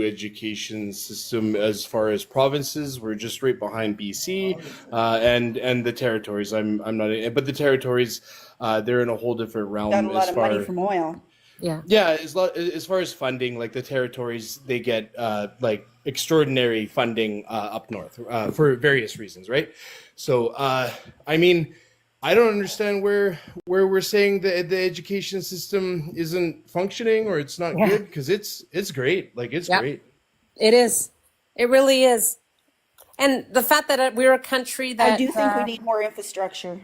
education system as far as provinces. We're just right behind BC and the territories. I'm not, but the territories they're in a whole different realm. Got a lot of money from oil. Yeah, as far as funding, like the territories, they get like extraordinary funding up north for various reasons, right? So, I mean, I don't understand where we're saying the education system isn't functioning or it's not good, because it's great. Like it's great. It is. It really is. And the fact that we're a country that I do think we need more infrastructure.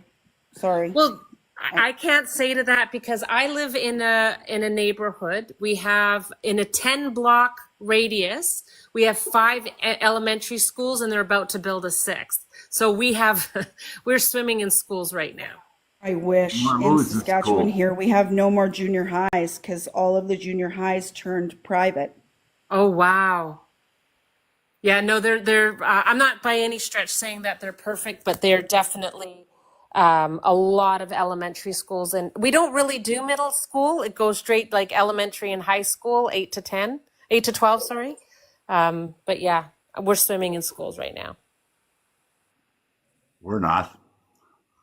Sorry. Well, I can't say to that because I live in a neighborhood. We have in a 10-block radius, we have 5 elementary schools, and they're about to build a 6th. So we're swimming in schools right now. I wish in Saskatchewan here we have no more junior highs because all of the junior highs turned private. Oh wow. Yeah, no, they're. I'm not by any stretch saying that they're perfect, but they're definitely a lot of elementary schools, and we don't really do middle school. It goes straight like elementary and high school, 8 to 12, sorry. But yeah, we're swimming in schools right now. We're not.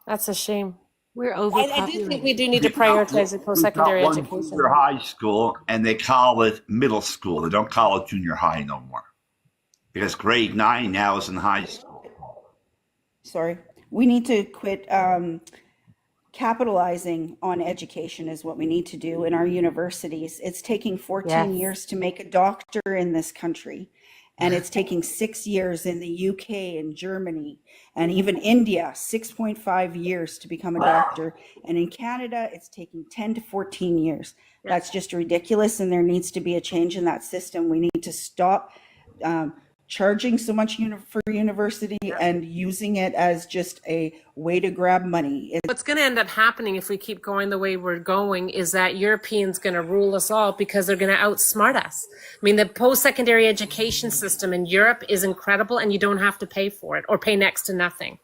That's a shame. We're overpopulated. I do think we do need to prioritize the post-secondary education. Junior high school, and they call it middle school. They don't call it junior high no more, because grade 9 now is in high school. Sorry. We need to quit capitalizing on education is what we need to do in our universities. It's taking 14 years to make a doctor in this country. And it's taking 6 years in the UK and Germany and even India, 6.5 years to become a doctor. And in Canada, it's taking 10 to 14 years. That's just ridiculous. And there needs to be a change in that system. We need to stop charging so much for university and using it as just a way to grab money. What's going to end up happening if we keep going the way we're going is that Europeans going to rule us all because they're going to outsmart us. I mean, the post-secondary education system in Europe is incredible, and you don't have to pay for it or pay next to nothing.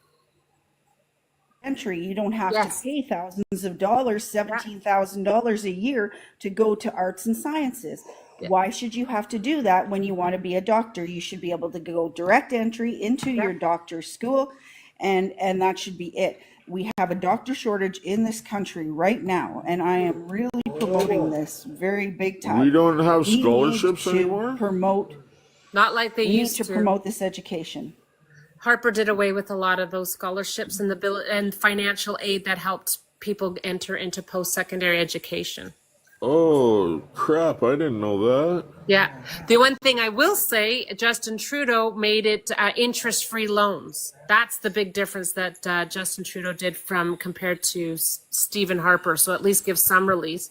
You don't have to pay thousands of dollars, $17,000 a year to go to arts and sciences. Why should you have to do that when you want to be a doctor? You should be able to go direct entry into your doctor's school, and that should be it. We have a doctor shortage in this country right now, and I am really promoting this very big time. We don't have scholarships anymore? Not like they used to. We need to promote this education. Harper did away with a lot of those scholarships and and financial aid that helped people enter into post-secondary education. Oh, crap. I didn't know that. Yeah. The one thing I will say, Justin Trudeau made it interest-free loans. That's the big difference that Justin Trudeau did compared to Stephen Harper. So at least give some relief.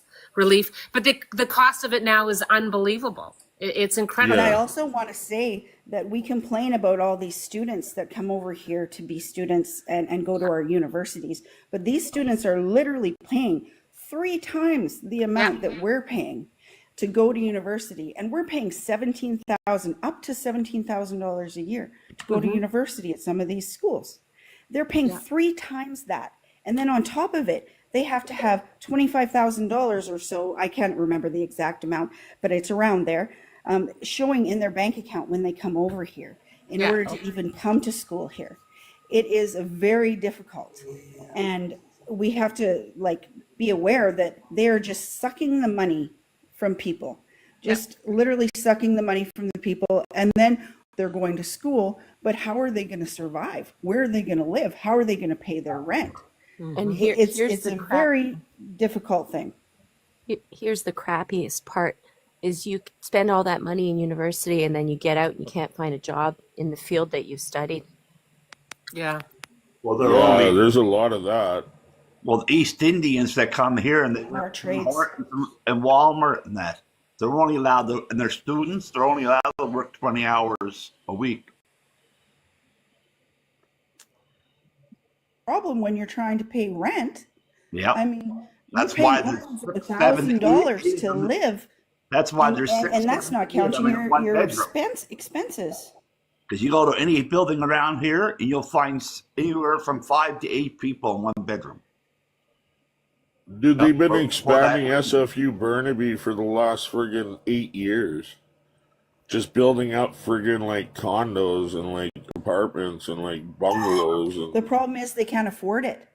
But the cost of it now is unbelievable. It's incredible. But I also want to say that we complain about all these students that come over here to be students and go to our universities. But these students are literally paying 3 times the amount that we're paying to go to university, and we're paying $17,000 up to $17,000 a year to go to university at some of these schools. They're paying 3 times that, and then on top of it, they have to have $25,000 or so. I can't remember the exact amount, but it's around there, showing in their bank account when they come over here in order to even come to school here. It is very difficult, and we have to be aware that they're just sucking the money from people, literally sucking the money from the people, and then they're going to school, but how are they going to survive? Where are they going to live? How are they going to pay their rent? And it's a very difficult thing. Here's the crappiest part is you spend all that money in university and then you get out and you can't find a job in the field that you studied. Yeah. Well, there's a lot of that. Well, the East Indians that come here and Walmart and that, they're only allowed to, and their students, they're only allowed to work 20 hours a week. Problem when you're trying to pay rent. Yeah. I mean, that's why there's $1,000 to live. That's why there's and that's not counting your expenses. Because you go to any building around here and you'll find anywhere from 5 to 8 people in one bedroom. Dude, they've been expanding SFU Burnaby for the last friggin' 8 years. just building up friggin' like condos and like apartments and like bungalows The and problem is they can't afford it.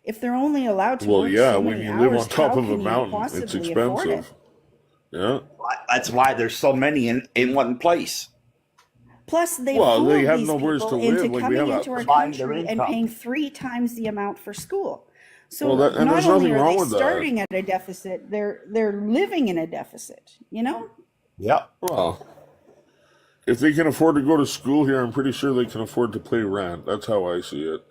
If they're only allowed to well, work yeah, so when many you live hours, on top how of a can you mountain, it's possibly afford it? expensive. Yeah. That's why there's so many in one place. Plus, they Well, they fooled have these nowhere to people into live. Like we have coming a into our Dividing their country and income. paying 3 times the amount for school. well, So that, and not there's only nothing are they wrong with that. starting at a deficit, they're living in a deficit, you know? Yep. Well, if they can afford to go to school here, I'm pretty sure they can afford to pay rent. That's how I see it.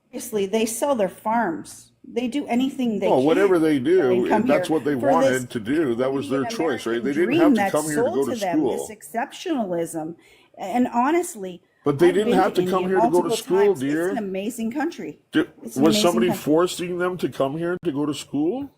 Obviously, they sell their farms. They do anything they Well, can whatever they and do, come that's here what they for this wanted to do. That was their Canadian choice, right? American They didn't dream have to that's come here to go sold to to them, this school. exceptionalism. And honestly, But they I've didn't been have to to come India here to go to multiple school, times. It's an dear. amazing country. Did, It's an was amazing somebody country. forcing them to come here to go to school?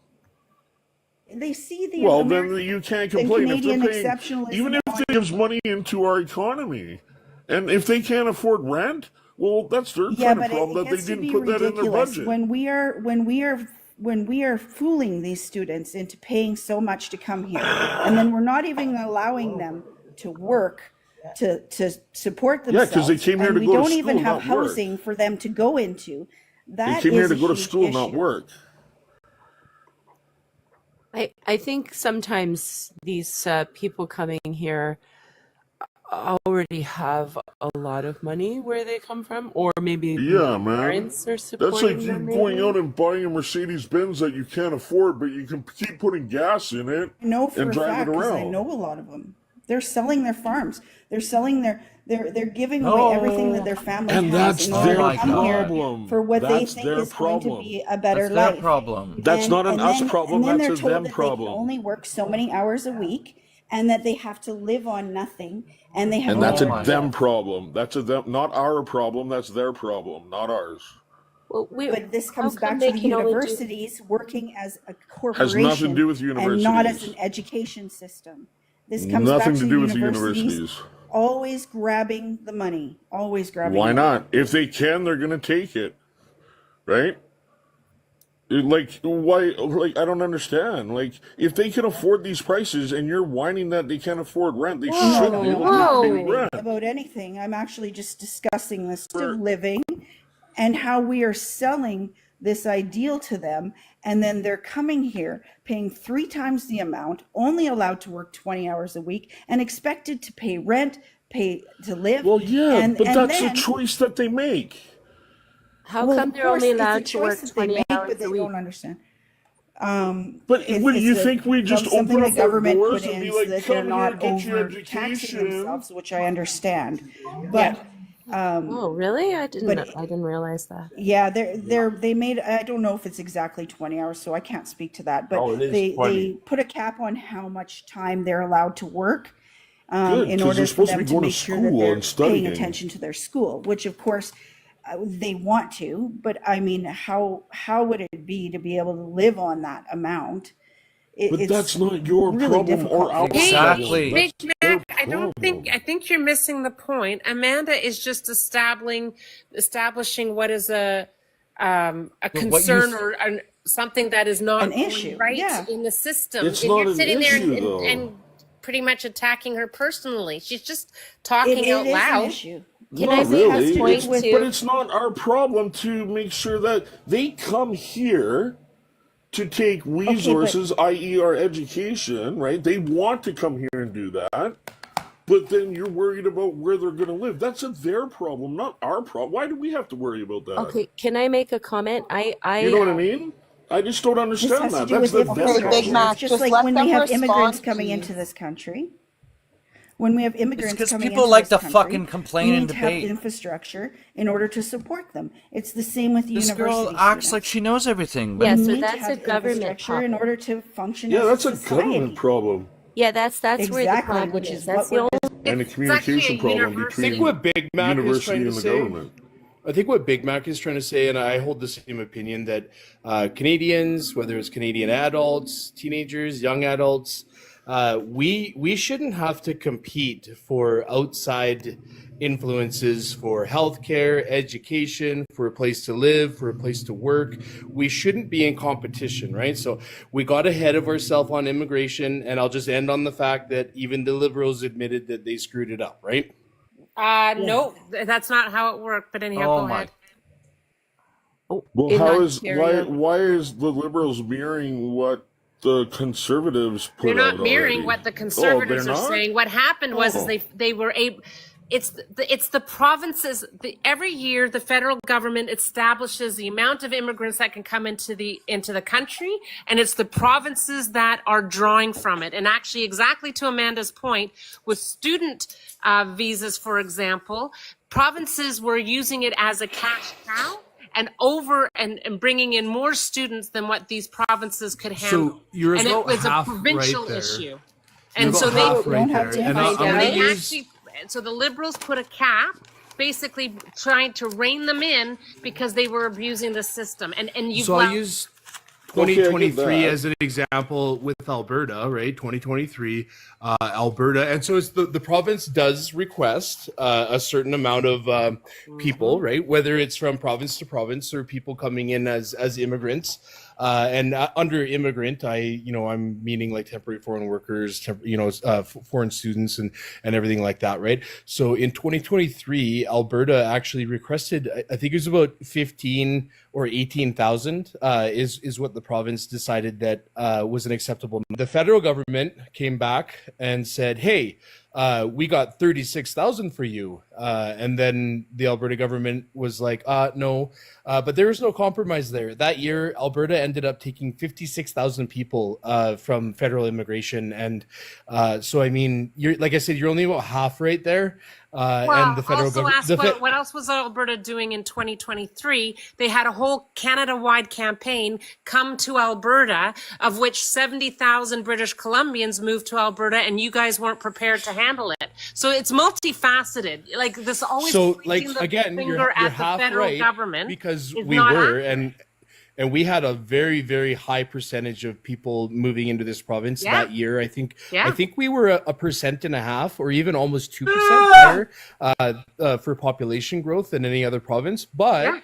They see the Well, then American you can't and complain if they're Canadian paying, exceptionalism even if on. it gives money into our economy. And if they can't afford rent, well, that's their Yeah, kind of but problem it that they gets to didn't be put that in their ridiculous budget. when we are fooling these students into paying so much to come here, and then we're not even allowing them to work to support Yeah, because they themselves, came here and to we go to don't even school, have not work. housing for them to go into. They That came here is to a go to huge school, not issue. work. I think sometimes these people coming here already have a lot of money where they come from, or maybe Yeah, their man. parents are That's like supporting you them, going out maybe. and buying a Mercedes Benz that you can't afford, but you can keep putting gas in it I know for and a drive it fact because I around. know a lot of them. They're selling their farms. They're selling they're giving away everything that No. their family And has that's in Oh order their to my come here God. problem. for what they That's think their is going to problem. be a better That's their life. problem. That's not an us problem, And then that's they're a told them that they can problem. only work so many hours a week and that they have to live on nothing and they have And that's Oh a my. nowhere to them live. problem. That's a them, not our problem. That's their problem, not ours. Well, But this how comes come back to they the can only do? universities working as a Has nothing to do corporation with and not as an universities. education system. This comes back Nothing to to the do with the universities universities. always grabbing the money, always grabbing Why the money. not? If they can, they're gonna take it, right? Like why? Like I don't understand. Like if they can afford these prices, and you're whining that they can't afford rent, they No, should no, be no, able I'm to not pay whining rent. about anything. I'm actually just discussing the standard For of living and how we are selling this ideal to them. And then they're coming here paying 3 times the amount, only allowed to work 20 hours a week, and expected to pay rent, pay to live. well, yeah, but And that's a then, choice that they make. How well, come of they're only course, it's a allowed to choice work that they 20 make, but hours a they week? don't understand. But what do It's you think? We just something open the up our government put doors and be in so like, that they're "Come here, not get your overtaxing education." themselves, which I understand. Yeah. But Oh, really? I but didn't realize that. yeah, they made, I don't know if it's exactly 20 hours, so I can't speak to that, but Oh, it is they 20. put a cap on how much time they're allowed to work Good, in because they're order for supposed to them be to going to make sure that school they're and paying studying. attention to their school, which of course they want to, but I mean, how would it be to be able to live on that amount? But that's It's not your really problem or difficult our for them. Hey, problem. Exactly. Big That's their Mac, I problem. think you're missing the point. Amanda is just establishing what is a But what you concern or something that is An not going issue, right yeah. in the system. It's And not you're an sitting there issue, though. and pretty much attacking her personally. She's just It talking out is an loud. issue. Can I Not make a really. point with- But too? it's not our problem to make sure that they come here to take resources, i.e., our education, right? They want to come here and do that. But then you're worried about where they're going to live. That's their problem, not our problem. Why do we have to worry about that? Okay, can I make a comment? You know what I mean? I just don't This understand has to that. do That's with the them Okay, Big infrastructure. problem. Mac, It's just just like let when we them have immigrants respond, coming into please. this country. When we have It's immigrants because coming people into like this to country, fucking we complain and need to have debate. infrastructure in order to support them. It's the same with This girl university acts like students. she knows everything, Yeah, but We so need to that's a have government infrastructure in problem. order to function Yeah, as a that's a government society. problem Yeah, that's where the Exactly, problem which is. is That's what the we're only. and a It's actually communication a problem I think university. between what Big Mac is university trying to and the say. government. I think what Big Mac is trying to say, and I hold the same opinion, that Canadians, whether it's Canadian adults, teenagers, young adults, We shouldn't have to compete for outside influences for healthcare, education, for a place to live, for a place to work. We shouldn't be in competition, right? So we got ahead of ourselves on immigration, and I'll just end on the fact that even the Liberals admitted that they screwed it up, right? No, that's not how it worked. But anyhow, Oh go my. ahead. Well, In how is Ontario. why is the Liberals mirroring what the Conservatives They're put not out mirroring already? what the Oh, conservatives they're are not? saying. What happened was is Oh. they were able. It's the provinces. Every year, the federal government establishes the amount of immigrants that can come into the country, and it's the provinces that are drawing from it. And actually, exactly to Amanda's point, with student visas, for example, provinces were using it as a cash cow and bringing in more students than what these provinces could handle. So you're And it about was a half right provincial there. issue. You're And so about they half You right don't have there. to And find I'm out. going to they use. actually, so the Liberals put a cap, basically trying to rein them in because they were abusing the system. And you've So I'll left. use Okay, I get 2023 that. as an example with Alberta, right? 2023, Alberta. And so it's the province does request a certain amount of people, right? Whether it's from province to province or people coming in as immigrants. And under immigrant, I'm meaning like temporary foreign workers, foreign students and everything like that, right? So in 2023, Alberta actually requested, I think it was about 15 or 18,000 is what the province decided that was an acceptable. The federal government came back and said, hey, we got 36,000 for you. And then the Alberta government was like, no, but there was no compromise there. That year, Alberta ended up taking 56,000 people from federal immigration. And so, I mean, like I said, you're only about half right there. And the federal Also government. ask what else was Alberta doing in 2023? They had a whole Canada-wide campaign, Come to Alberta, of which 70,000 British Columbians moved to Alberta, and you guys weren't prepared to handle it. So it's multifaceted. Like this always So, pointing like the again, finger you're at the half federal right government because is we not were, accurate. and we had a very, very high percentage of people moving into this province Yeah. that year. I think Yeah. we were a 1.5%, or even almost 2% higher for population growth than any other province. But Yeah.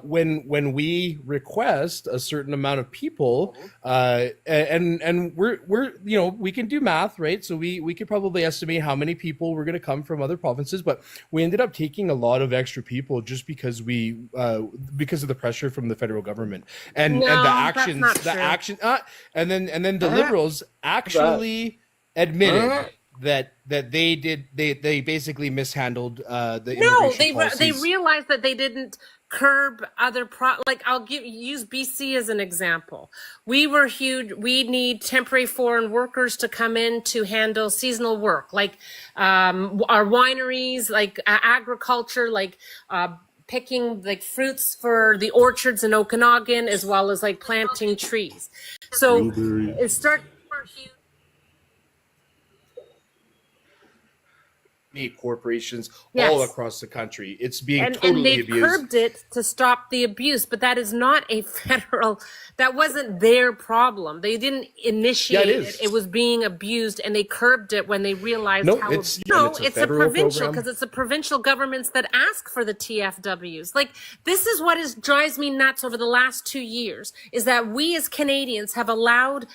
when we request a certain amount of people, and we're we can do math, right? So we could probably estimate how many people were going to come from other provinces, but we ended up taking a lot of extra people just because because of the pressure from the federal government and No, the that's actions, not the true. action, and then the Liberals actually admitted that they basically mishandled the No, immigration they policies. realized that they didn't curb other like use BC as an example. We were huge. We need temporary foreign workers to come in to handle seasonal work, like our wineries, like agriculture, like picking like fruits for the orchards in Okanagan, as well as like planting trees. So Blueberry. it started. Huge. Corporations Yes. all across the country. It's being And totally they've abused. curbed it to stop the abuse, but that is not a federal, that wasn't their problem. They didn't initiate Yeah, it it. is. It was being abused, and they curbed it when they realized No, how. it's- No, and it's a it's a federal provincial, program. because it's the provincial governments that ask for the TFWs. Like, this is what drives me nuts over the last 2 years, is that we as Canadians have allowed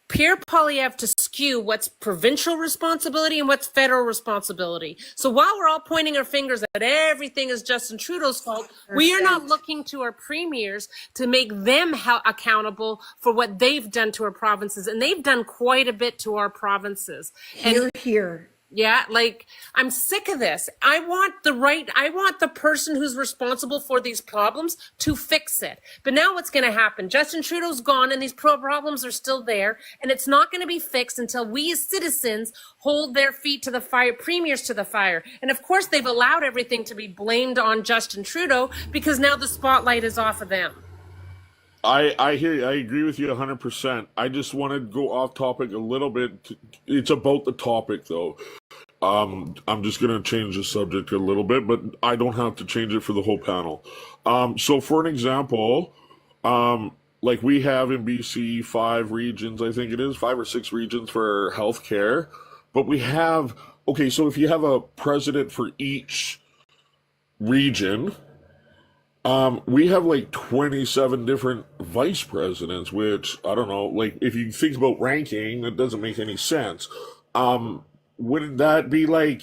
Pierre Poilievre to skew what's provincial responsibility and what's federal responsibility. So while we're all pointing our fingers at everything is Justin Trudeau's fault, we are not looking to our premiers to make them accountable for what they've done to our provinces. And they've done quite a bit to our provinces. And Here. yeah, like, I'm sick of this. I want the person who's responsible for these problems to fix it. But now what's going to happen? Justin Trudeau's gone and these problems are still there, and it's not going to be fixed until we as citizens hold their feet to the fire, premiers to the fire. And of course, they've allowed everything to be blamed on Justin Trudeau because now the spotlight is off of them. I hear you. I agree with you 100%. I just want to go off topic a little bit. It's about the topic, though. I'm just going to change the subject a little bit, but I don't have to change it for the whole panel. So for an example, like we have in BC 5 regions, I think it is 5 or 6 regions for healthcare, but we have okay. So if you have a president for each region, we have like 27 different vice presidents, which I don't know. Like if you think about ranking, that doesn't make any sense. Um, wouldn't that be like?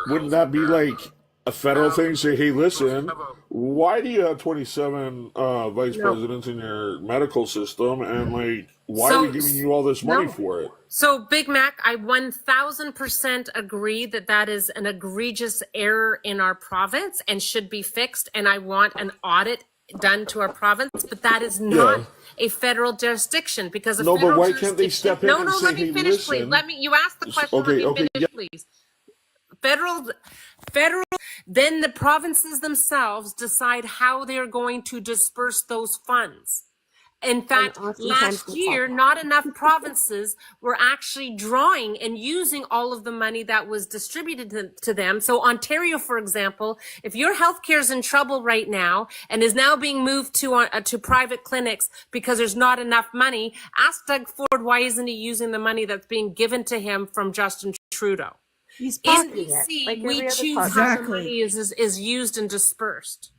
Wouldn't that be like a federal thing? Say, hey, listen, why do you have 27 vice No. presidents in your medical system, and like, why are we giving you all this money no. for it? So, Big Mac, I 1000% agree that that is an egregious error in our province and should be fixed. And I want an audit done to our province, but that is not Yeah. a federal jurisdiction because a No, but federal why can't they jurisdiction. step in No, and no, say, let me hey, finish, please. listen? You asked the question. Okay, let me yeah. finish, please. Federal, then the provinces themselves decide how they're going to disperse those funds. In fact, last year, not enough provinces were actually drawing and using all of the money that was distributed to them. So Ontario, for example, if your healthcare is in trouble right now and is now being moved to private clinics because there's not enough money, ask Doug Ford why isn't he using the money that's being given to him from Justin Trudeau. He's In pocketing it, BC, like we every other choose province. how the Exactly. money is used and dispersed.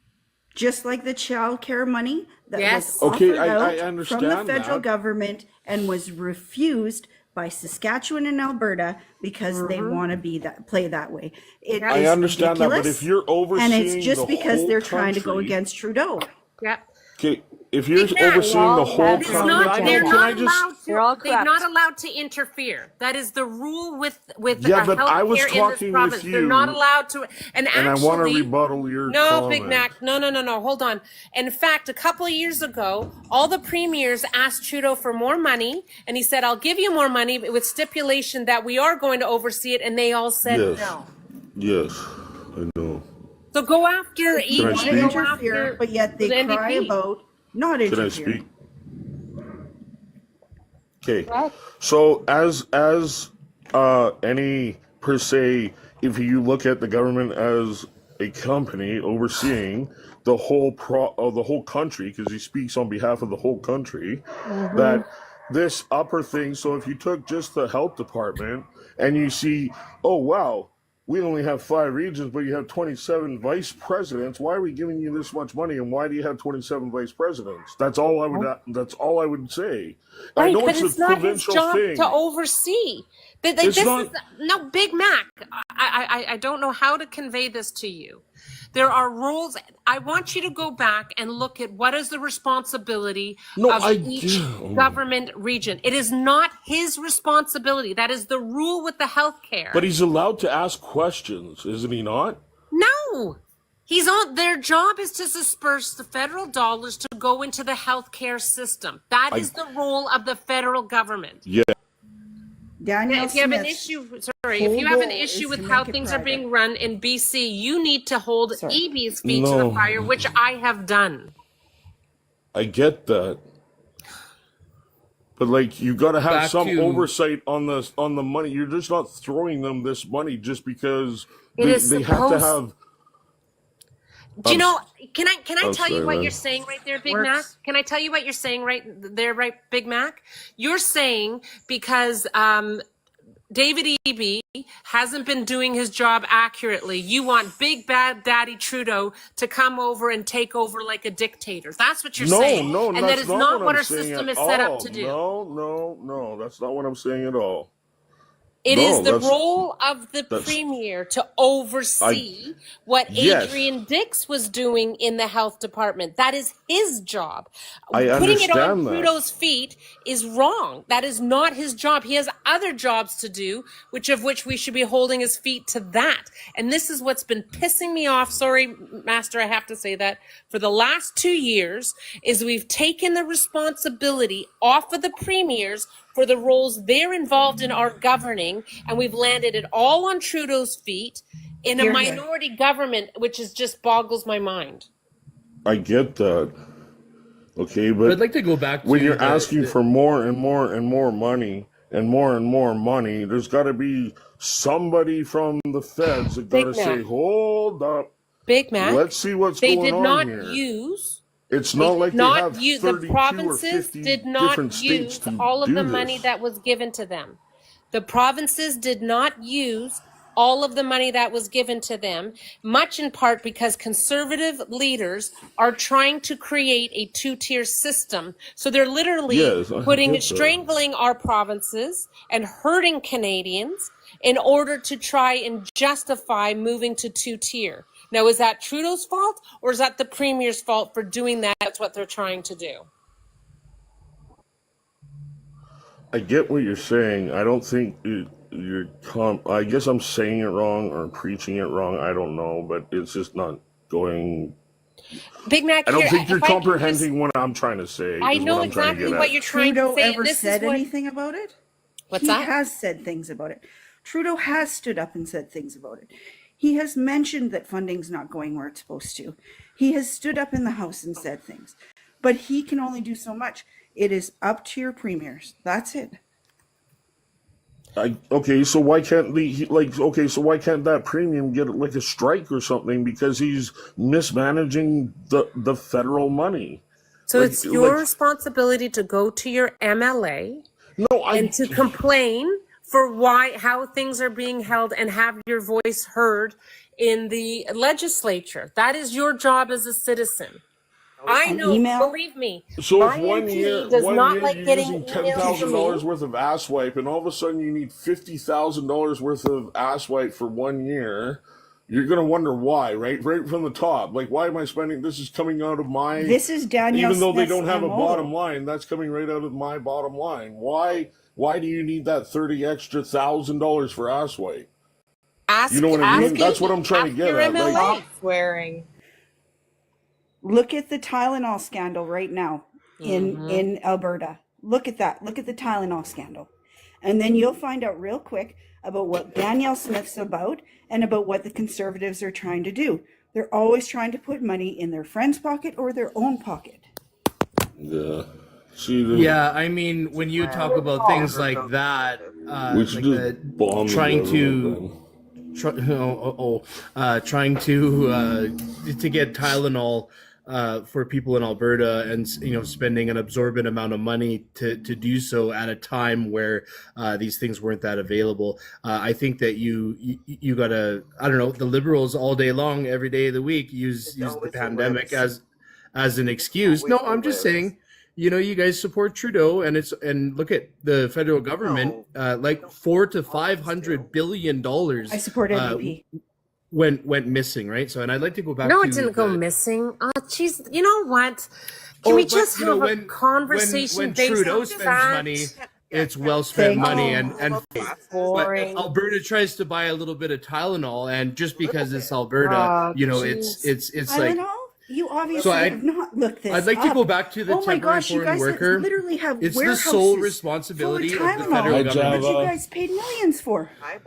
Just like the child care money that Yes. was Okay, offered I out from understand the federal that. government and was refused by Saskatchewan and Alberta because they want to play that way. It Yeah. I is understand that, but ridiculous, if you're and overseeing it's just the because whole they're trying to go country, against Trudeau. Yep. okay, if you're Big Mac, overseeing the whole it's country, not, okay, they're can not I just? allowed They're all to, they're not corrupt. allowed to interfere. That is the rule with Yeah, but I was healthcare in this talking with province. They're not you, allowed to, and and I want to actually, rebuttal your no, Big comment. Mac, no, hold on. In fact, a couple of years ago, all the premiers asked Trudeau for more money, and he said, I'll give you more money with stipulation that we are going to oversee it, and they all said Yes, no. yes, I know. So go after They Can I want to speak? go interfere, after but yet the they cry NDP. about not Can I interfering. speak? Okay, so as any per se, if you look at the government as a company overseeing the whole country, because he speaks on behalf of the whole country, that this upper thing. So if you took just the health department and you see, oh wow, we only have 5 regions, but you have 27 vice presidents. Why are we giving you this much money, and why do you have 27 vice presidents? That's all I would. That's all I would say. I Right, know but it's it's a not his provincial job thing. to oversee. It's This not. is no Big Mac. I don't know how to convey this to you. There are rules. I want you to go back and look at what is the responsibility No, of I each do. government region. It is not his responsibility. That is the rule with the healthcare. But he's allowed to ask questions, isn't he not? No. He's on their job is to disperse the federal dollars to go into the healthcare system. That I is the role of the federal government. yeah. Daniel If you have an Smith's issue, sorry, if you have an whole issue is with to how make it things are private. being run in BC, you need to hold Sorry. EB's feet to the No, fire, which I have done. I get that. But like you got to have Back some to oversight on the money. You're just not throwing them this money just because It is they have to supposed. have. Do you I'm know? s- Can I I'm tell you sorry, what man. you're saying right there, Big Mac? Works. Can I tell you what you're saying right there, right, Big Mac? You're saying because David Eby hasn't been doing his job accurately. You want Big Bad Daddy Trudeau to come over and take over like a dictator. That's what you're No, saying. no, And that that's is not not what what I'm our saying system at is set up all. to do. No, that's not what I'm saying at all. It is No, the that's role of the that's premier to I oversee what yes, Adrian Dix was doing in the health department. That is his job. I Putting it on understand that. Trudeau's feet is wrong. That is not his job. He has other jobs to do, which we should be holding his feet to that. And this is what's been pissing me off. Sorry, Master, I have to say that. For the last 2 years, is we've taken the responsibility off of the premiers for the roles they're involved in our governing, and we've landed it all on Trudeau's feet in a Hear, hear. minority government, which is just boggles my mind. I get that. Okay, But but I'd like to go back when to you're asking for more and more and more money and more money, there's got to be somebody from the feds that got Big to say, Mac. "Hold up, Big Mac. let's see what's They going did on not here." use It's not like they Not have use 32 the or provinces 50 did not different states use to all of do the money this. that was given to them. The provinces did not use all of the money that was given to them, much in part because conservative leaders are trying to create a two-tier system. So they're literally Yes, I get that. strangling our provinces and hurting Canadians in order to try and justify moving to two-tier. Now, is that Trudeau's fault or is that the Premier's fault for doing that? That's what they're trying to do. I get what you're saying. I don't think I guess I'm saying it wrong or preaching it wrong. I don't know, but it's just not going. Big Mac, I don't here, think you're if I can just- comprehending what I'm trying to say. I is know what I'm trying to exactly get what at. you're trying Trudeau to say. ever This said is what, anything about it? what's He that? has said things about it. Trudeau has stood up and said things about it. He has mentioned that funding's not going where it's supposed to. He has stood up in the House and said things. But he can only do so much. It is up to your premiers. That's it. Okay, so why can't so why can't that premium get like a strike or something because he's mismanaging the federal money? So Like, it's your like responsibility to go to your MLA no, and to complain for how things are being held and have your voice heard in the legislature. That is your job as a citizen. I An know, email? believe me. So my if one MP year does not you're like getting using emails from $10,000 me. worth of ass wipe, and all of a sudden you need $50,000 worth of ass wipe for 1 year, you're gonna wonder why, right? Right from the top, like why am I spending? This is coming out of my. This is Danielle Even though they Smith's don't have a MO. bottom line, that's coming right out of my bottom line. Why? Why do you need that $30,000 for ass wipe? Ask, You know what I mean? ask That's it- what I'm trying to ask get your at. MLA. Like, Swearing. Look at the Tylenol scandal right now in Alberta. Look at that. Look at the Tylenol scandal. And then you'll find out real quick about what Danielle Smith's about and about what the Conservatives are trying to do. They're always trying to put money in their friend's pocket or their own pocket. yeah. See, Yeah, I mean, when you talk about things like that, we should just bomb the trying government to then. trying to get Tylenol for people in Alberta, and spending an absorbent amount of money to do so at a time where these things weren't that available. I think that you gotta, I don't know, the Liberals all day long, every day of the week use the pandemic as an excuse. No, I'm just saying. You guys support Trudeau, and look at the federal government, like $400 to $500 billion. I support NDP. Went missing, right? So, and I'd like to go back. No, to it didn't go missing. Oh, jeez. You know what? Can we just have a conversation when based Trudeau on spends fact? money, it's well spent money, and Boring. Alberta tries to buy a little bit of Tylenol, and just because it's Alberta, it's like. Tylenol? You obviously have not looked this I'd like up. to go back to the Oh my temporary gosh, you foreign guys worker. literally have It's the warehouses sole full responsibility of the Tylenol federal that government. you guys paid millions for. Hi,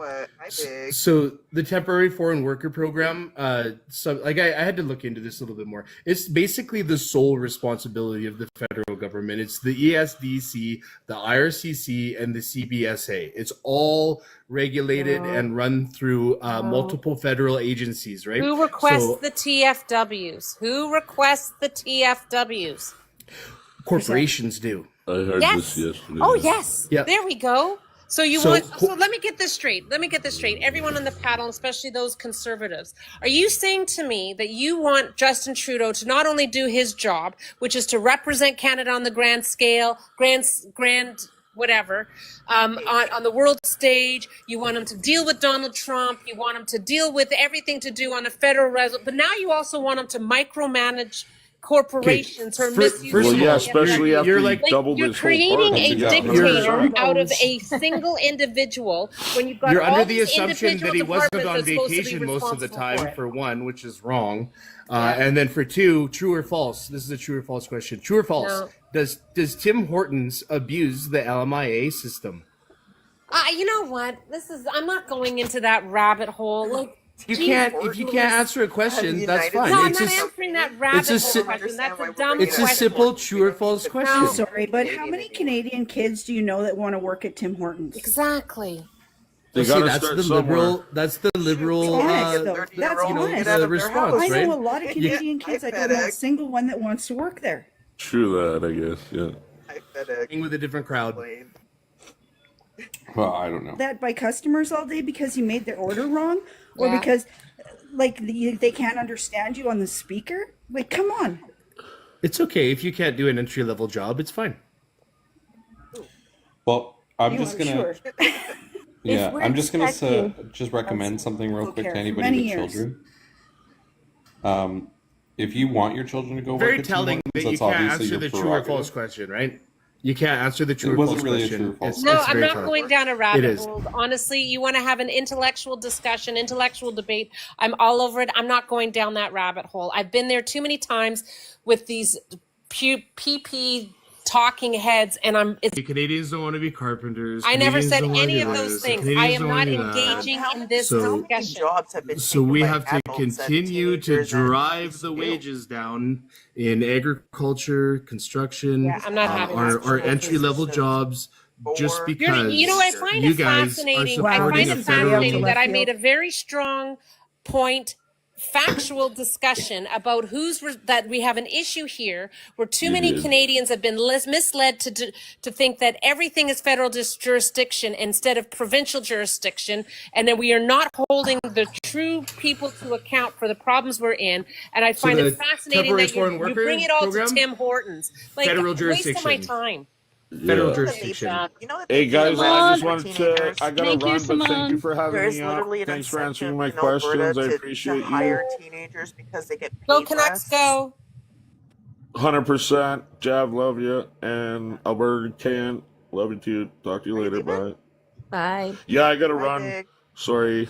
Big. So the temporary foreign worker program, I had to look into this a little bit more. It's basically the sole responsibility of the federal government. It's the ESDC, the IRCC, and the CBSA. It's all regulated and run through multiple federal agencies, right? Who requests the TFWs? Who requests the TFWs? Corporations do. I heard Yes. this yesterday. Oh, yes. Yep. There we go. So So let me get this straight. Everyone on the panel, especially those conservatives, are you saying to me that you want Justin Trudeau to not only do his job, which is to represent Canada on the grand scale, grand whatever, on the world stage, you want him to deal with Donald Trump, you want him to deal with everything to do on a federal level, but now you also want him to micromanage corporations or misuse. First of all, especially after you're you like doubled you're this whole creating party. a Yeah. dictator out of a single individual when you've got You're all under the these assumption that he individual wasn't departments on that's supposed to be vacation most of the responsible time, for it. for one, which is wrong. And then for two, true or false? This is a true or false question. True or false? No. Does Tim Hortons abuse the LMIA system? You know what? I'm not going into that rabbit hole. Like, If you Louise. can't answer a question, that's fine. No, I'm It's not just, answering that rabbit it's a hole si- question. That's a Understand dumb why it's question. a simple true or false question. No. Sorry, but how many Canadian kids do you know that want to work at Tim Hortons? Exactly. They See, gotta that's start the somewhere. liberal. That's the liberal. Honest, though. Thirty-year-old That's You know, honest. get out the of their response, house. I right? know a lot of Canadian kids. I don't know a FedEx. single one that wants to work there. True that, I guess. Yeah. I FedEx. With a different crowd. Plane. Well, I don't know. That by customers all day because you made their order wrong, or Yeah. because like they can't understand you on the speaker. Like, come on. It's okay if you can't do an entry level job. It's fine. Well, I'm You, just I'm gonna sure. yeah, we're I'm just gonna expecting- just recommend something real People quick care to for anybody many with years. children. If you want your children to go Very work at Tim telling Hortons, that you that's can't obviously answer your the true or false prerogative. question, right? You can't answer the true It or wasn't false really a question. true or false No, it's I'm very not telling. going down a It rabbit is. hole. Honestly, you want to have an intellectual discussion, intellectual debate. I'm all over it. I'm not going down that rabbit hole. I've been there too many times with these PP talking heads, and it's The Canadians don't want to be carpenters. I never Canadians said don't wanna any do of this, those the things. I Canadians am don't not wanna do that. engaging in this So- How many discussion. jobs have been So taken we by have to adults that continue to teenagers and drive youths the do? wages down in agriculture, construction, Yeah, I'm not having our, this. our entry level jobs, just Or- because You know, I find you it guys fascinating. are I supporting find a it federal. fascinating that I left made a field. very strong point, factual discussion about that we have an issue here where too many did. Canadians have been misled to think that everything is federal jurisdiction instead of provincial jurisdiction, and that we are not holding the true people to account for the problems we're in. And I find the it fascinating temporary that foreign you worker bring it all program? to Tim Hortons. Like, Federal waste of my jurisdiction. time. Federal Yeah. jurisdiction. You know that Hey they guys, do I just for wanted to. teenagers? I gotta Thank you, run, but thank you Simone. for having There's me literally out. an Thanks for answering incentive my in Alberta questions. I to appreciate hire you. teenagers because they get paid Go Canucks, less. go. 100%. Jav, love you. And Alberta can't. Love you too. Talk to you later. David? Bye. Bye. Yeah, I gotta Bye, run. Big. Sorry.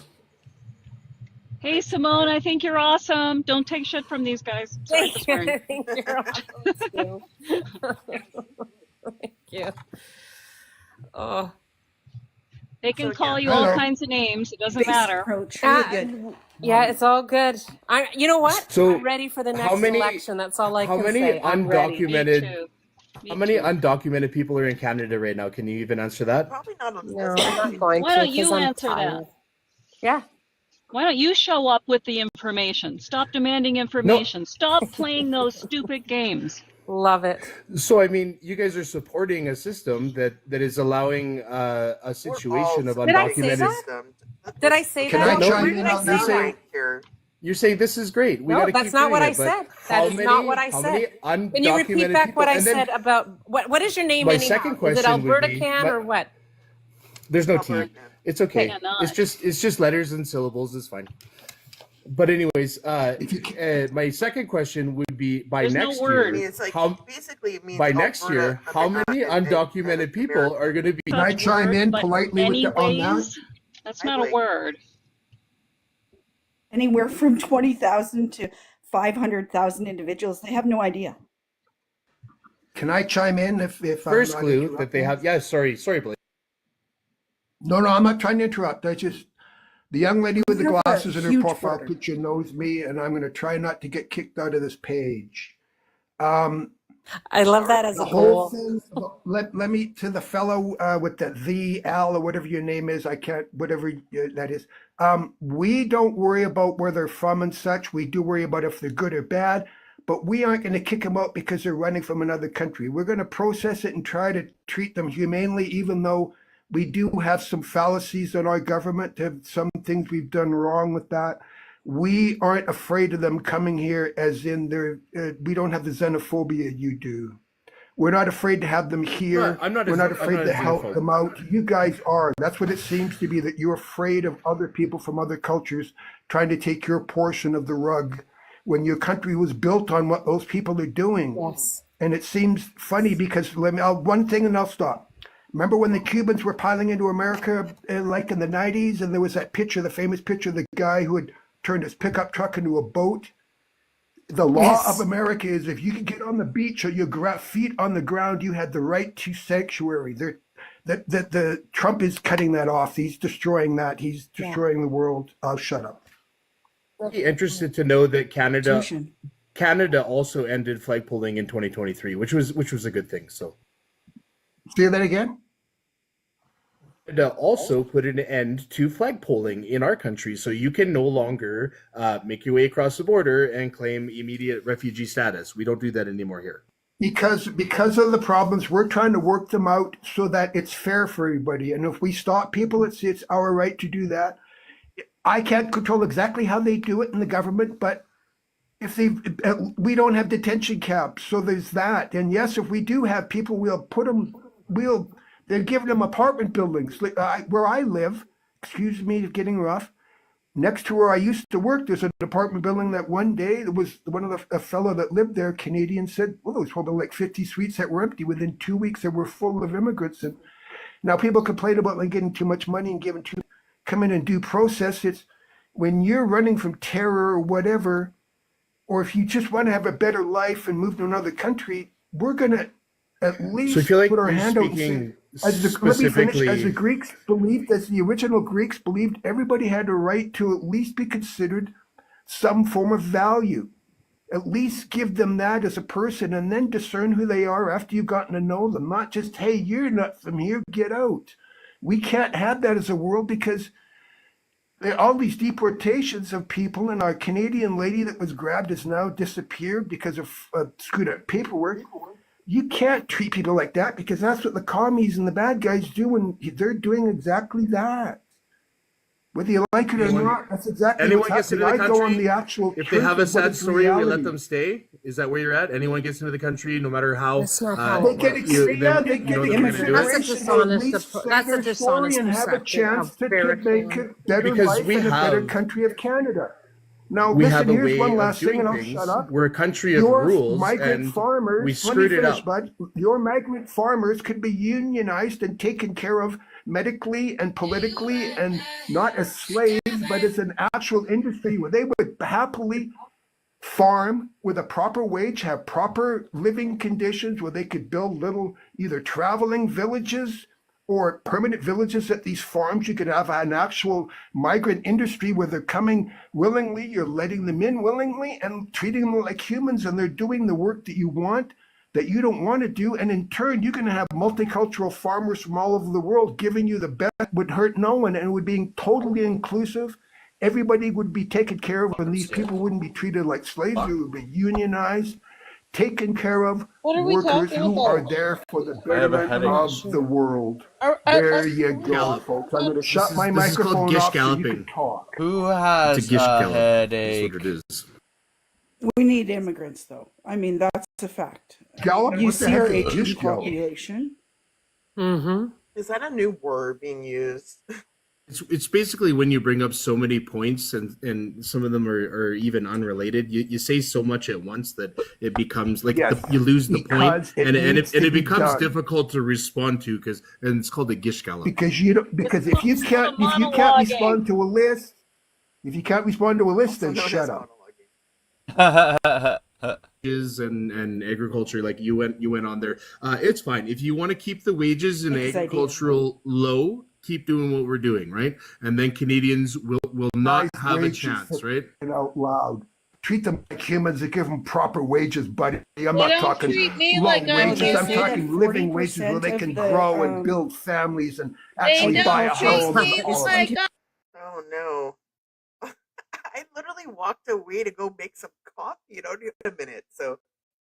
Hey, Simone, I think you're awesome. Don't take shit from these guys. Sorry for swearing. I think you're awesome too. Thank you. Oh, They can So, call yeah. you all kinds of names. It doesn't Basic matter. approach. Really good. yeah, it's all good. You know what? So, I'm ready for the how next many- election. That's all I how can many say. I'm ready. Me undocumented too. Me how many too. undocumented people are in Canada right now? Can you even answer that? Probably not on No, this. I'm not going Why to. don't you 'Cause I'm answer that? tired. Yeah. Why don't you show up with the information? Stop demanding information. Stop playing those stupid games. Love it. So I mean, you guys are supporting a system that is allowing a situation of Did I say undocumented. that? Did I say Can that? I chime Where in did I on say that? that? Here. You're saying this is great. We No, gotta that's keep not doing what I it, but said. how That is not what I how many said. Can you repeat undocumented back people- what I and then said about what is your name my anyhow? second Is it question would Alberta be- Can my- or what? There's no Alberta. T. It's okay. Cannot. It's just letters and syllables. It's fine. But anyways, If you my second question would be by There's no next word. I mean, year, it's like how basically it means by next Alberta, year, how many and undocumented people America. are going to be? Can I Such chime word, in but politely on that? anyways, that's I not a would. word. Anywhere from 20,000 to 500,000 individuals. They have no idea. Can I chime in if First I'm not clue that interrupting? they have. Yeah, sorry, Blake. No, I'm not trying to interrupt. I just the young lady with the You have a glasses in her huge profile border. picture knows me, and I'm going to try not to get kicked out of this page. I love that as The a whole goal. thing. Let me to the fellow with the Al or whatever your name is. I can't whatever that is. We don't worry about where they're from and such. We do worry about if they're good or bad. But we aren't going to kick them out because they're running from another country. We're going to process it and try to treat them humanely, even though we do have some fallacies in our government. Have some things we've done wrong with that. We aren't afraid of them coming here, as in they're. We don't have the xenophobia you do. We're not afraid to have them here. I'm not We're a- not I'm afraid not a to help xenophobe. them out. You guys are. That's what it seems to be, that you're afraid of other people from other cultures trying to take your portion of the rug when your country was built on what those people are doing. Yes. And it seems funny because one thing and I'll stop. Remember when the Cubans were piling into America like in the 90s, and there was that picture, the famous picture of the guy who had turned his pickup truck into a boat? The law Yes. of America is if you could get on the beach or your feet on the ground, you had the right to sanctuary. The Trump is cutting that off. He's destroying that. He's destroying the world. I'll shut up. Be interested to know that Tuition. Canada also ended flagpoling in 2023, which was a good thing. So Say that again. To also put an end to flagpoling in our country, so you can no longer make your way across the border and claim immediate refugee status. We don't do that anymore here. Because of the problems, we're trying to work them out so that it's fair for everybody. And if we stop people, it's our right to do that. I can't control exactly how they do it in the government, but if we don't have detention camps, so there's that. And yes, if we do have people, they're giving them apartment buildings. Where I live, excuse me, it's getting rough. Next to where I used to work, there's an apartment building that one day there was a fellow that lived there, Canadian, said, well, there was probably like 50 suites that were empty. Within 2 weeks, they were full of immigrants. And now people complain about like getting too much money and come in and due process. It's when you're running from terror or whatever, or if you just want to have a better life and move to another country, we're going to at least So I feel like put our you're hand out and say, speaking let me finish. specifically. As the Greeks believed, as the original Greeks believed, everybody had a right to at least be considered some form of value. At least give them that as a person and then discern who they are after you've gotten to know them. Not just, hey, you're not from here, get out. We can't have that as a world because there are all these deportations of people, and our Canadian lady that was grabbed has now disappeared because of screwed up paperwork. You can't treat people like that because that's what the commies and the bad guys do, and they're doing exactly that. Whether you like it or not, that's exactly Anyone what's gets into happening. the I go on country, the actual if they truth have a of what sad is story, we let reality. them stay. Is that where you're at? Anyone gets into the country, no matter how That's not how They it get works. they get you know the they're going to do it. That's a consideration to at dishonest. least say That's a their story dishonest and have a perspective chance of to make verifying. a better Because life we and a better have country of Canada. Now, we have listen, a here's way one of last thing, doing and I'll shut things. up. We're a country of Your rules, migrant and we farmers, let me screwed it finish, up. bud. Your migrant farmers could be unionized and taken care of medically and politically and not as slaves, but as an actual industry where they would happily farm with a proper wage, have proper living conditions where they could build little either traveling villages or permanent villages at these farms. You could have an actual migrant industry where they're coming willingly, you're letting them in willingly and treating them like humans, and they're doing the work that you want, that you don't want to do. And in turn, you're going to have multicultural farmers from all over the world giving you the best, would hurt no one, and would be totally inclusive. Everybody would be taken care of, and these people wouldn't be treated like slaves. They would be unionized, taken care of What are we workers talking who are about? there for the I have a betterment headache. of the world. Are There you go, Gallop. folks. I'm going to shut my This is called microphone gish off so you can galloping. talk. Who It's a has gish a gallop. That's what headache? it is. We need immigrants, though. I mean, that's a fact. Gallop? You What the see heck our is aging gish gallop? population. Mm-hmm. Is that a new word being used? It's basically when you bring up so many points and some of them are even unrelated. You say so much at once that it becomes like Yes, you lose the point, because it and needs to it be becomes done. difficult to respond to and it's called a gish gallop. Because you don't. Because if you It's can't, called if you can't monologuing. respond to a list, if you can't respond to a list, Also then known shut as up. monologuing. And agriculture, like you went on there. It's fine if you want to keep the wages in Nick's idea. agricultural low. Keep doing what we're doing, right? And then Canadians will not Nice have a wages chance, for right? crying out loud. Treat them like humans and give them proper wages, buddy. I'm They not don't talking treat me low like I'm wages. They I'm say that talking living wages where 40% they of can the grow and build families and They actually buy a don't treat home. me and all of like that. Oh no. I literally walked away to go make some coffee. You know, in a minute. So,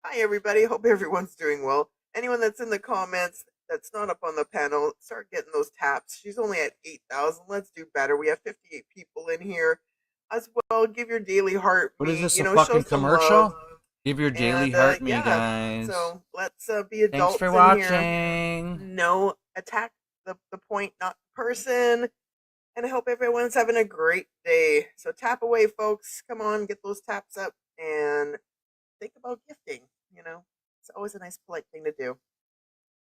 hi everybody. Hope everyone's doing well. Anyone that's in the comments that's not up on the panel, start getting those taps. She's only at 8,000. Let's do better. We have 58 people in here as well. Give your daily heart What is me. this, You a know, fucking show some commercial? love. Give your daily And heart me, yeah, guys. so let's be Thanks adults for in here. watching. No attack the point, not the person. And I hope everyone's having a great day. So tap away, folks. Come on, get those taps up and think about gifting. You know, it's always a nice, polite thing to do.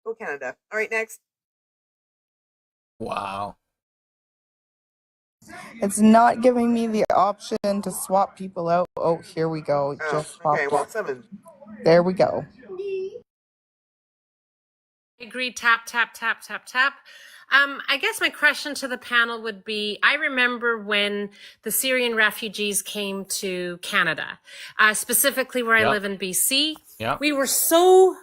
Go Canada. All right, next. Wow. It's not giving me the option to swap people out. Oh, here we go. It Oh, just okay. popped Well, up. 7. There we go. Agree. Tap, tap, tap, tap, tap. I guess my question to the panel would be, I remember when the Syrian refugees came to Canada, specifically where I Yep. live in BC. Yep. We were so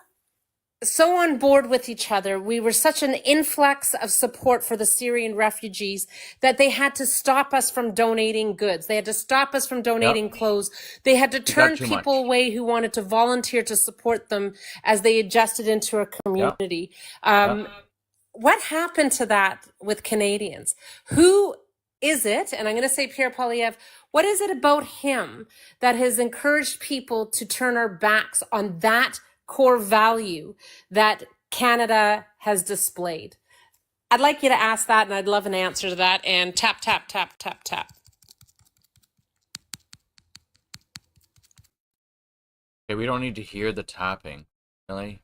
so on board with each other. We were such an influx of support for the Syrian refugees that they had to stop us from donating goods. They had to stop us from donating clothes. They had to turn people away who wanted to volunteer to support them as they adjusted into a community. What happened to that with Canadians? Who is it? And I'm going to say Pierre Poilievre. What is it about him that has encouraged people to turn our backs on that core value that Canada has displayed? I'd like you to ask that, and I'd love an answer to that. And tap, tap, tap, tap, tap. Okay, we don't need to hear the tapping. Really?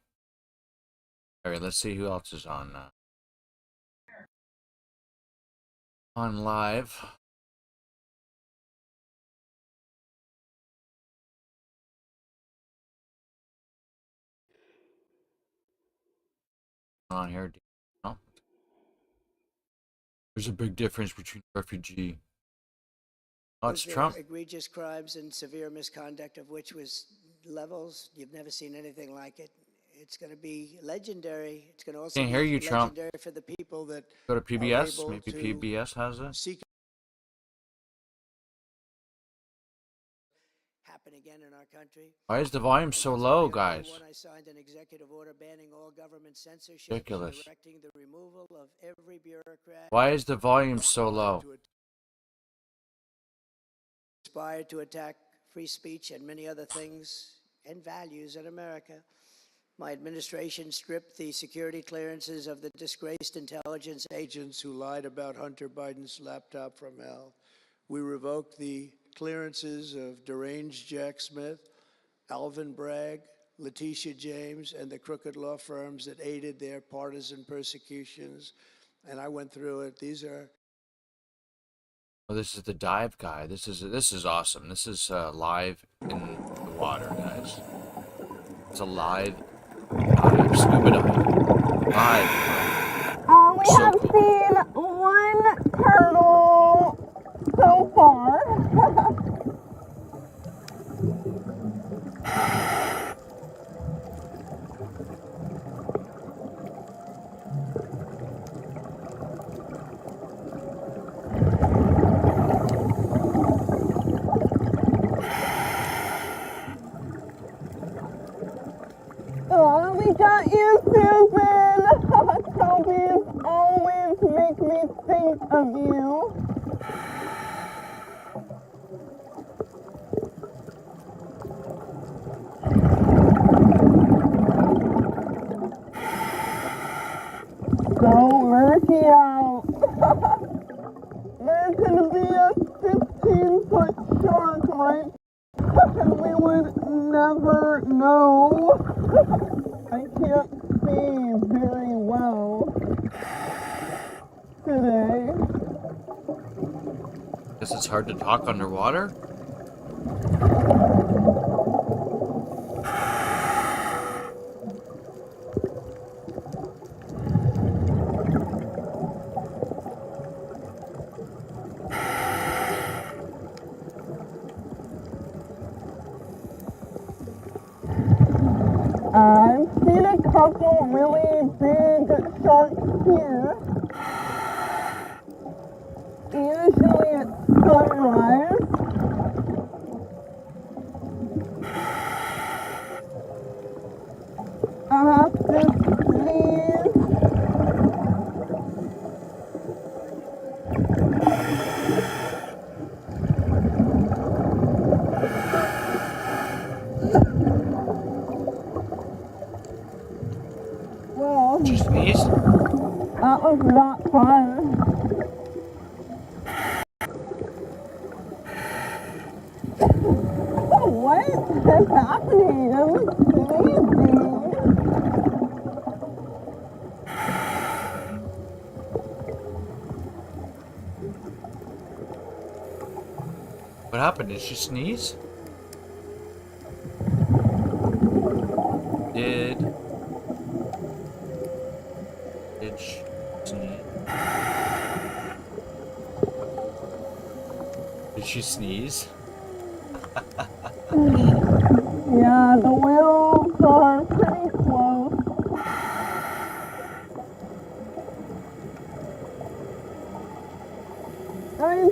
All right, let's see who else is on live. On here. No? There's a big difference between refugee. Oh, it's Trump. Egregious crimes and severe misconduct of which was levels. You've never seen anything like it. It's going to be legendary. It's going to also Can't hear you, be Trump. legendary for the people that Go to PBS. able Maybe to PBS has it. seek happen again in our country. Why is the volume so low, guys? I signed an executive order banning all government censorship, Ridiculous. directing the removal of every bureaucrat. Why is the volume so low? Inspired to attack free speech and many other things and values in America. My administration stripped the security clearances of the disgraced intelligence agents who lied about Hunter Biden's laptop from hell. We revoked the clearances of deranged Jack Smith, Alvin Bragg, Letitia James, and the crooked law firms that aided their partisan persecutions. And I went through it. These are... Oh, this is the dive guy. This is awesome. This is live in the water, guys. It's a live scuba dive. Live. We have seen one turtle so far. Oh, we got you, Susan! Selfies always make me think of you. So murky out. There's gonna be a 15-foot shark, right? And we would never know. I can't see very well today. Guess it's hard to talk underwater. I've seen a couple really big sharks here. Usually at sunrise. I have to sneeze. Well, Did you sneeze? that was not fun. What is happening? I'm sneezing. What happened? Did she sneeze? Did she sneeze? Did she sneeze? Yeah, the wheels are pretty close.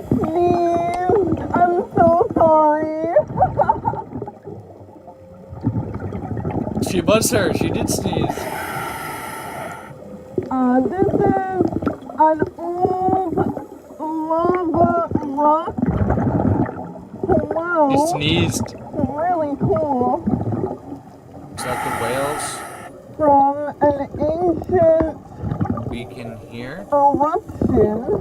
sneezed. I'm so sorry. She was her. She did sneeze. This is an old lava rock. Wow. He sneezed. Really cool. Is that the whales From an ancient we can hear? eruption.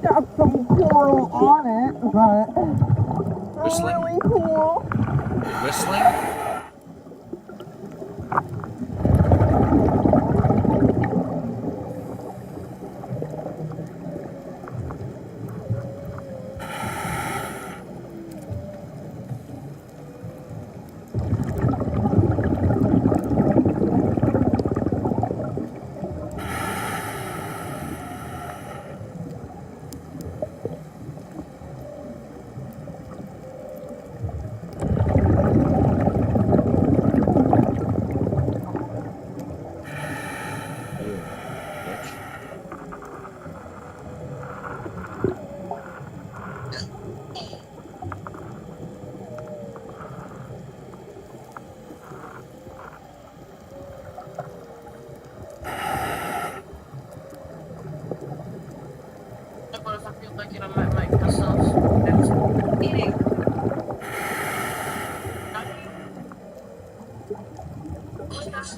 Got some coral on it, but Whistling? really cool. Whistling?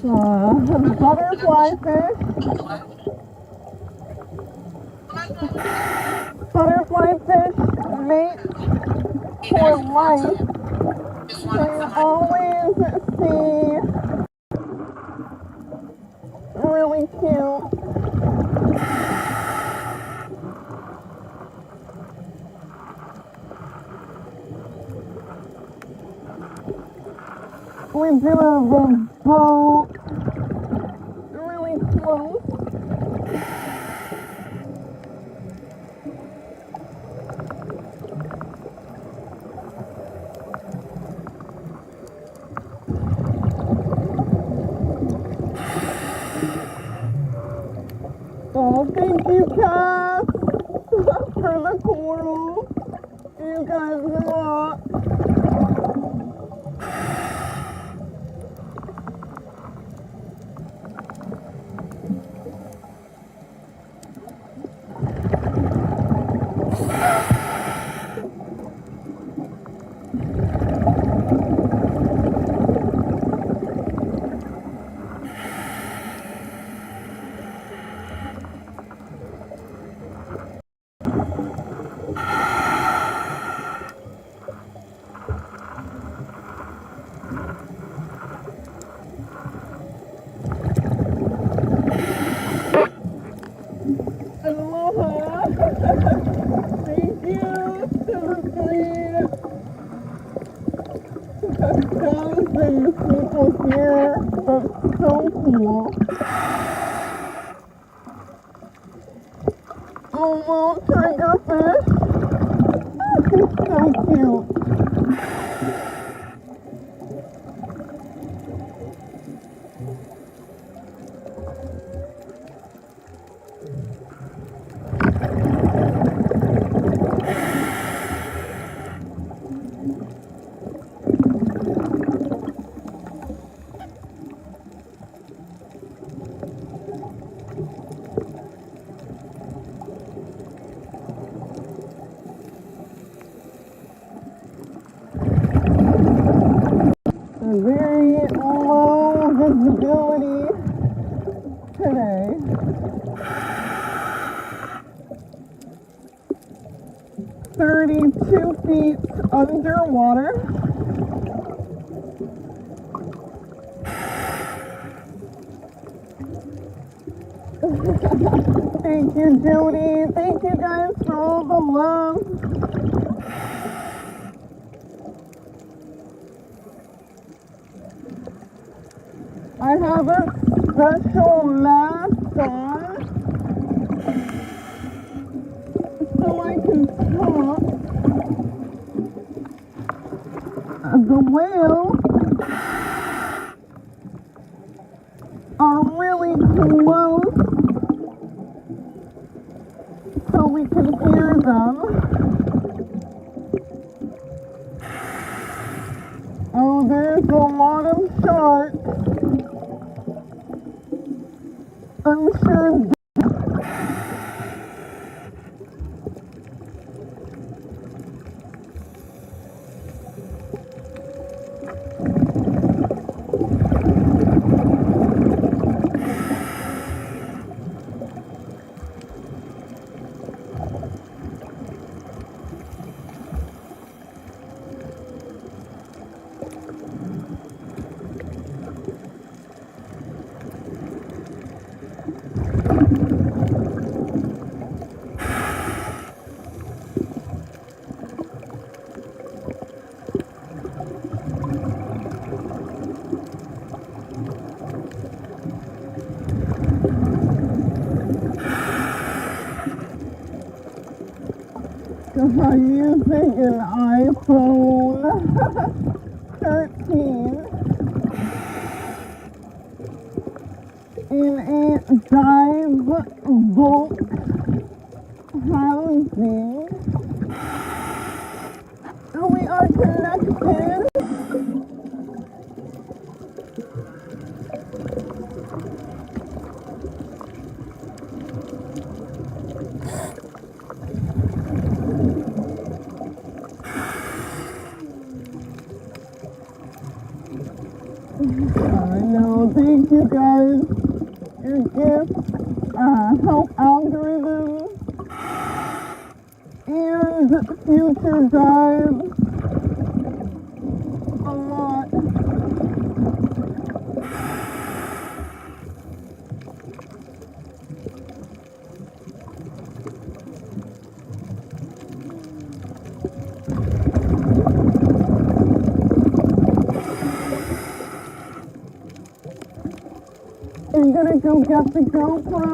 Butterfly fish. Butterfly fish mate for life. So you always see really cute. We do have a boat. Really close. Oh, thank you, Cass, for the coral. You guys rock. Aloha. Thank you to the 3,000 people here. That's so cool. Oh, little triggerfish. He's so cute. Very low visibility today. 32 feet underwater. Thank you, Jody. Thank you guys for all the love. I have a special mask on so I can talk. the whales are really close so we can hear them. Oh, there's a lot of sharks. I'm sure. Because I'm using an iPhone 13 in a dive boat housing. And we are connected. I know, thank you guys. Your gifts help algorithms and future dives a lot. I'm gonna go get the GoPro.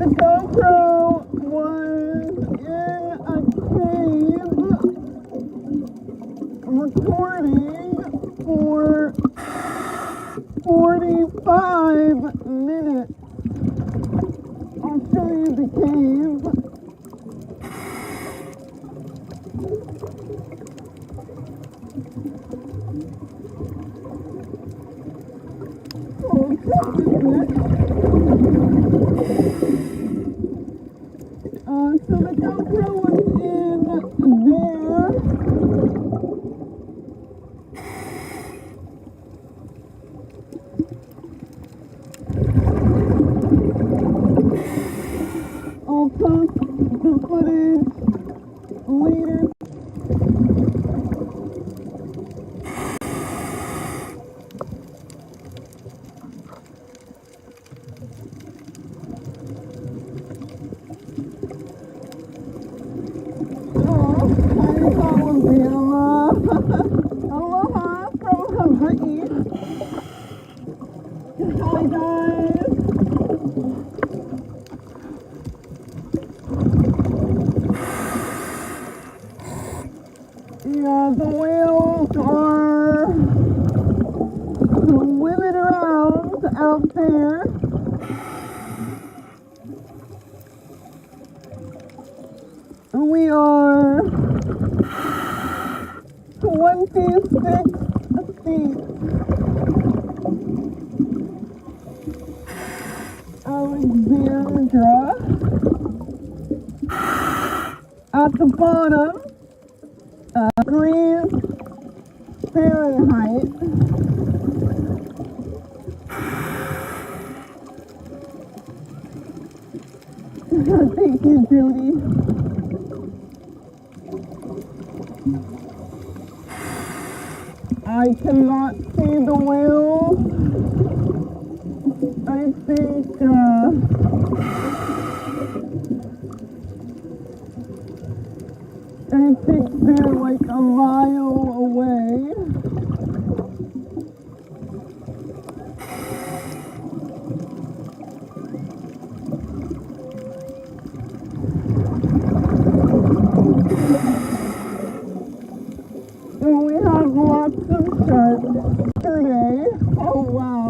The GoPro was in a cave recording for 45 minutes. I'll show you the cave. So the GoPro was in there. post the footage later. Alabama. Aloha from Hawaii. Hi guys. Yeah, the whales are swimming around out there. We are 26 feet Alexandra at the bottom, degrees Fahrenheit. Thank you, Judy. I cannot see the whale. I think they're like a mile away. And we have lots of sharks today. Oh wow.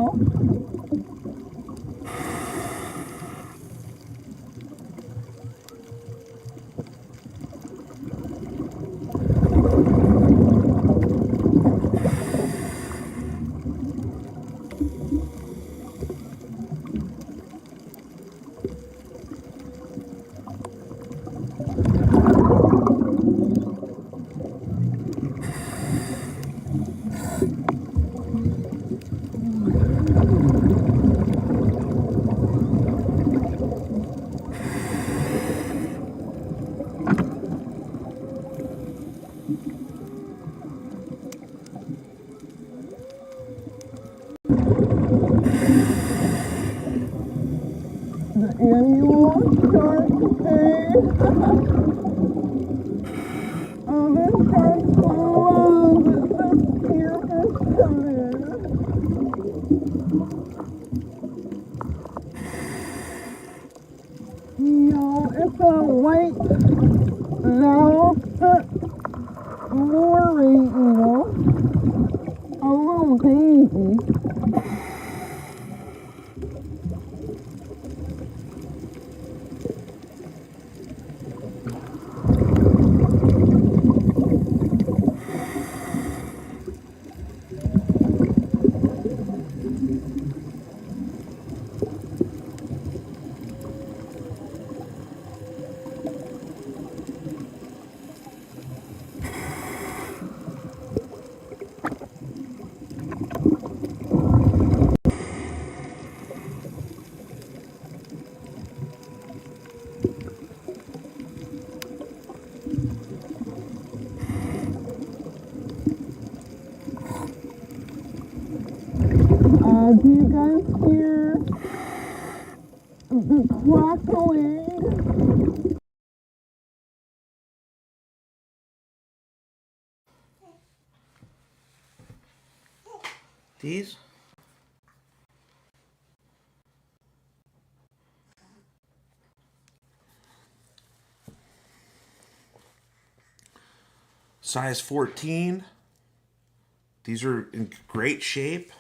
The annual shark day. Oh, the sharks love the spearfish come in. Yo, it's a white mouthed moray eagle. A little baby. Do you guys hear the crackling? These? Size 14. These are in great shape.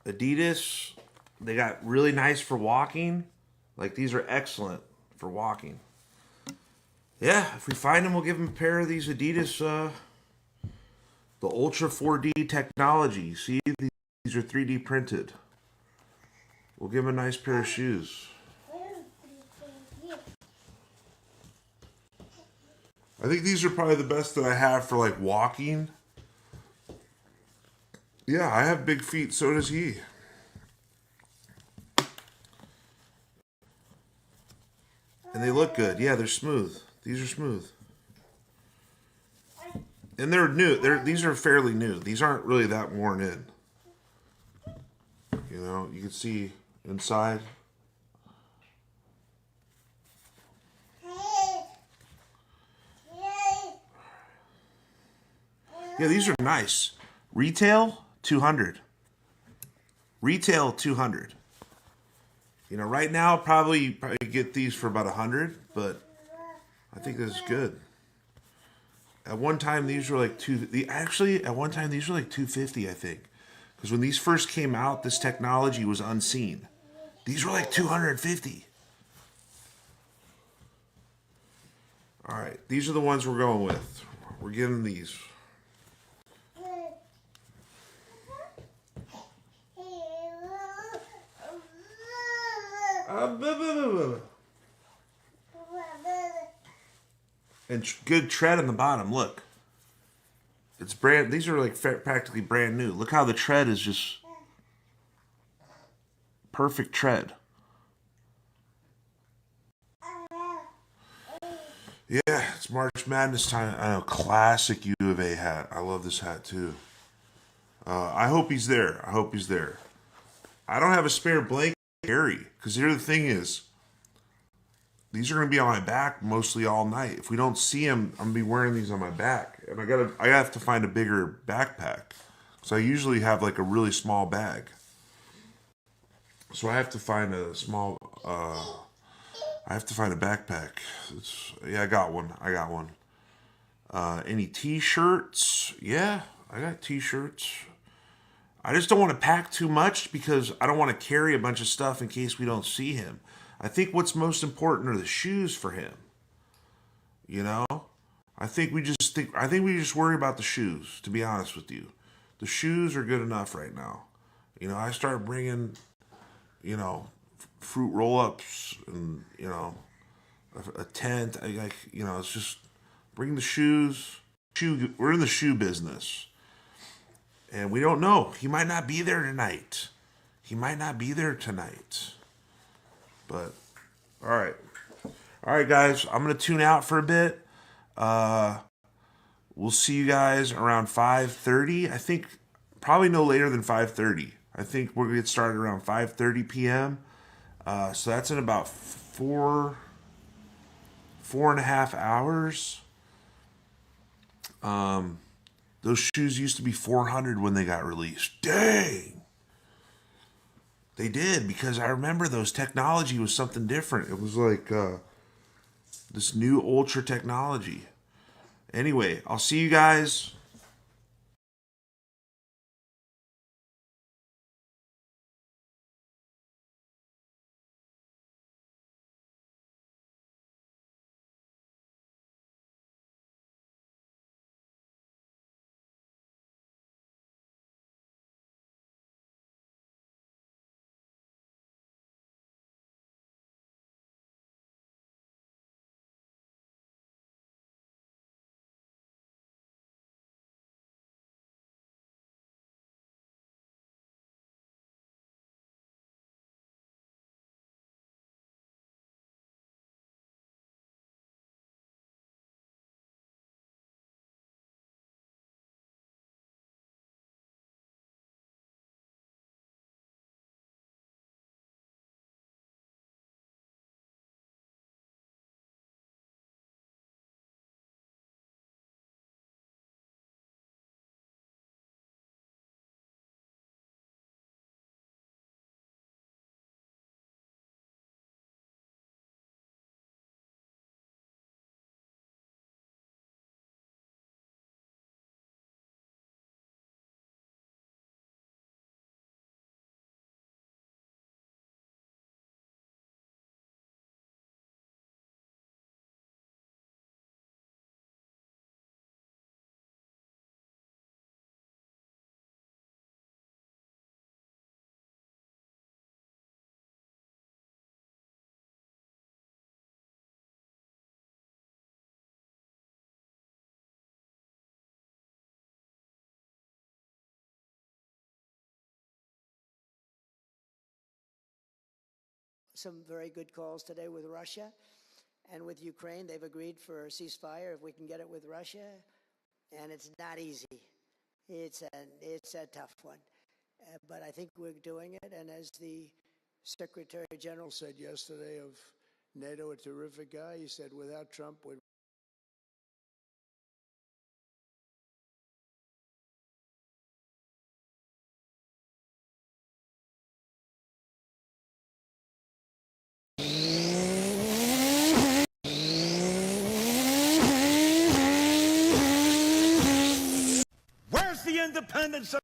Adidas, they got really nice for walking. Like, these are excellent for walking. Yeah, if we find them, we'll give them a pair of these Adidas, the Ultra 4D technology. See, these are 3D printed. We'll give them a nice pair of shoes. I think these are probably the best that I have for like walking. Yeah, I have big feet, so does he. And they look good. Yeah, they're smooth. These are smooth. And they're new. These are fairly new. These aren't really that worn in. You know, you can see inside. Yeah, these are nice. Retail 200. Retail 200. You know, right now probably get these for about 100, but I think this is good. At one time these were like at one time these were like 250, I think. Because when these first came out, this technology was unseen. These were like 250. All right, these are the ones we're going with. We're getting these. And good tread on the bottom. Look, it's brand. These are like practically brand new. Look how the tread is just perfect tread. Yeah, it's March Madness time. I know, classic U of A hat. I love this hat too. I hope he's there. I hope he's there. I don't have a spare blanket to carry because here the thing is, these are gonna be on my back mostly all night. If we don't see him, I'm gonna be wearing these on my back, and I have to find a bigger backpack. So I usually have like a really small bag. So I have to find a small. I have to find a backpack. Yeah, I got one. I got one. Any t-shirts? Yeah, I got t-shirts. I just don't want to pack too much because I don't want to carry a bunch of stuff in case we don't see him. I think what's most important are the shoes for him. You know? I think we just worry about the shoes, to be honest with you. The shoes are good enough right now. You know, I start bringing, you know, fruit roll-ups and, you know, a tent. It's just bring the shoes. We're in the shoe business. And we don't know. He might not be there tonight. He might not be there tonight. But, all right. All right, guys. I'm going to tune out for a bit. We'll see you guys around 5:30. I think probably no later than 5:30. I think we're going to get started around 5:30 p.m. So that's in about 4.5 hours. Those shoes used to be 400 when they got released. Dang! They did, because I remember those technology was something different. It was like this new ultra technology. Anyway, I'll see you guys. Some very good calls today with Russia. And with Ukraine, they've agreed for a ceasefire if we can get it with Russia. And it's not easy. It's a tough one. But I think we're doing it. And as the Secretary General said yesterday of NATO, a terrific guy, he said without Trump, we'd Where's the independence of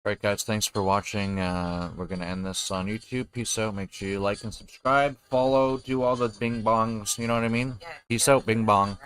Alright guys, thanks for watching. We're gonna end this on YouTube. Peace out. Make sure you like and subscribe, follow, do all the bing bongs, you know what I mean? Peace out, bing bong.